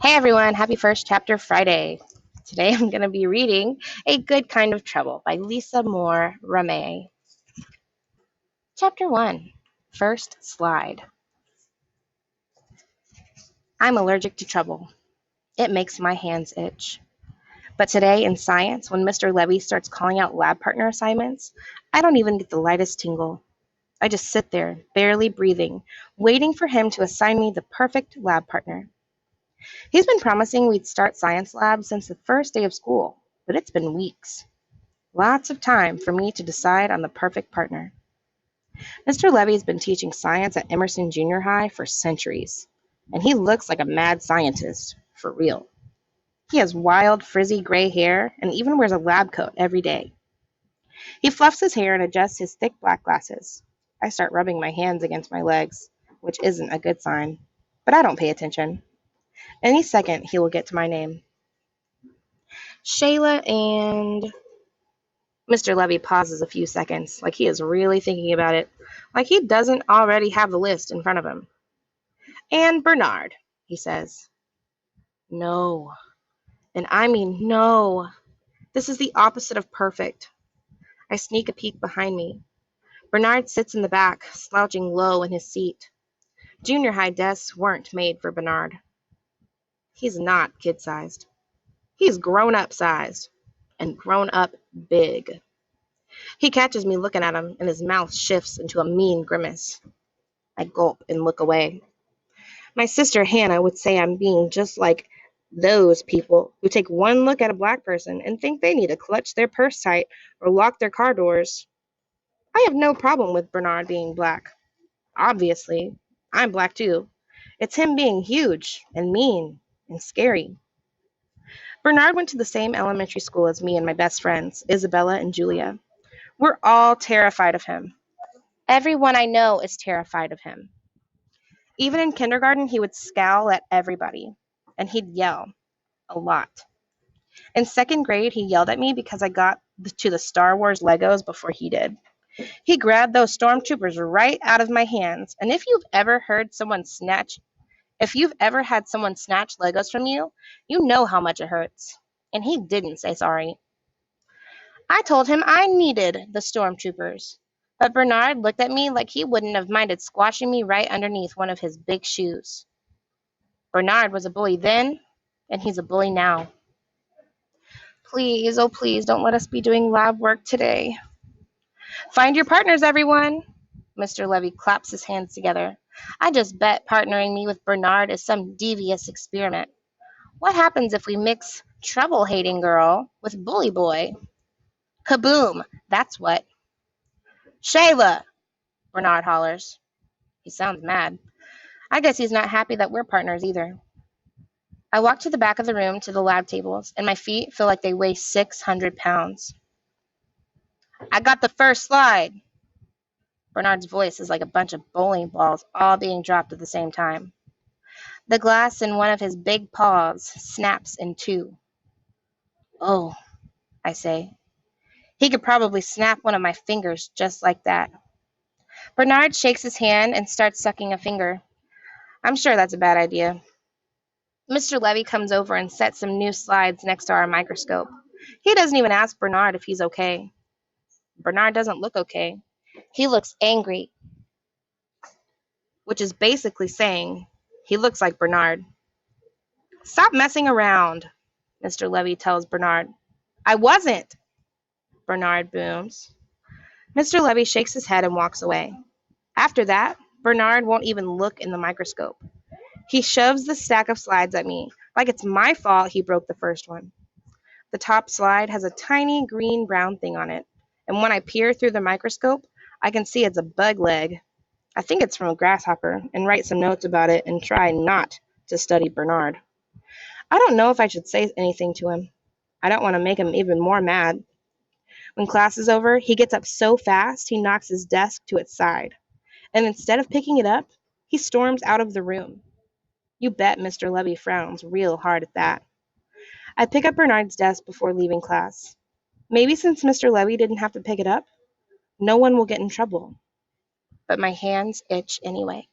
Hey everyone, happy first chapter Friday. Today I'm going to be reading A Good Kind of Trouble by Lisa Moore Ramee. Chapter 1, First Slide. I'm allergic to trouble. It makes my hands itch. But today in science, when Mr. Levy starts calling out lab partner assignments, I don't even get the lightest tingle. I just sit there, barely breathing, waiting for him to assign me the perfect lab partner. He's been promising we'd start science labs since the first day of school, but it's been weeks. Lots of time for me to decide on the perfect partner. Mr. Levy's been teaching science at Emerson Junior High for centuries, and he looks like a mad scientist, for real. He has wild, frizzy gray hair and even wears a lab coat every day. He fluffs his hair and adjusts his thick black glasses. I start rubbing my hands against my legs, which isn't a good sign, but I don't pay attention. Any second, he will get to my name. Shayla and Mr. Levy pauses a few seconds, like he is really thinking about it, like he doesn't already have the list in front of him. And Bernard, he says. No. And I mean no. This is the opposite of perfect. I sneak a peek behind me. Bernard sits in the back, slouching low in his seat. Junior high desks weren't made for Bernard. He's not kid-sized. He's grown-up sized, and grown up big. He catches me looking at him, and his mouth shifts into a mean grimace. I gulp and look away. My sister Hannah would say I'm being just like those people who take one look at a black person and think they need to clutch their purse tight or lock their car doors. I have no problem with Bernard being black. Obviously, I'm black too. It's him being huge and mean and scary. Bernard went to the same elementary school as me and my best friends, Isabella and Julia. We're all terrified of him. Everyone I know is terrified of him. Even in kindergarten, he would scowl at everybody, and he'd yell a lot. In second grade, he yelled at me because I got to the Star Wars Legos before he did. He grabbed those stormtroopers right out of my hands, and if you've ever had someone snatch Legos from you, you know how much it hurts. And he didn't say sorry. I told him I needed the stormtroopers, but Bernard looked at me like he wouldn't have minded squashing me right underneath one of his big shoes. Bernard was a bully then, and he's a bully now. Please, oh please, don't let us be doing lab work today. Find your partners, everyone. Mr. Levy claps his hands together. I just bet partnering me with Bernard is some devious experiment. What happens if we mix trouble-hating girl with bully boy? Kaboom! That's what. Shayla! Bernard hollers. He sounds mad. I guess he's not happy that we're partners either. I walk to the back of the room to the lab tables, and my feet feel like they weigh 600 pounds. I got the first slide. Bernard's voice is like a bunch of bowling balls all being dropped at the same time. The glass in one of his big paws snaps in two. Oh, I say. He could probably snap one of my fingers just like that. Bernard shakes his hand and starts sucking a finger. I'm sure that's a bad idea. Mr. Levy comes over and sets some new slides next to our microscope. He doesn't even ask Bernard if he's okay. Bernard doesn't look okay. He looks angry, which is basically saying he looks like Bernard. Stop messing around, Mr. Levy tells Bernard. I wasn't, Bernard booms. Mr. Levy shakes his head and walks away. After that, Bernard won't even look in the microscope. He shoves the stack of slides at me, like it's my fault he broke the first one. The top slide has a tiny green-brown thing on it, and when I peer through the microscope, I can see it's a bug leg. I think it's from a grasshopper, and write some notes about it and try not to study Bernard. I don't know if I should say anything to him. I don't want to make him even more mad. When class is over, he gets up so fast he knocks his desk to its side, and instead of picking it up, he storms out of the room. You bet Mr. Levy frowns real hard at that. I pick up Bernard's desk before leaving class. Maybe since Mr. Levy didn't have to pick it up, no one will get in trouble. But my hands itch anyway.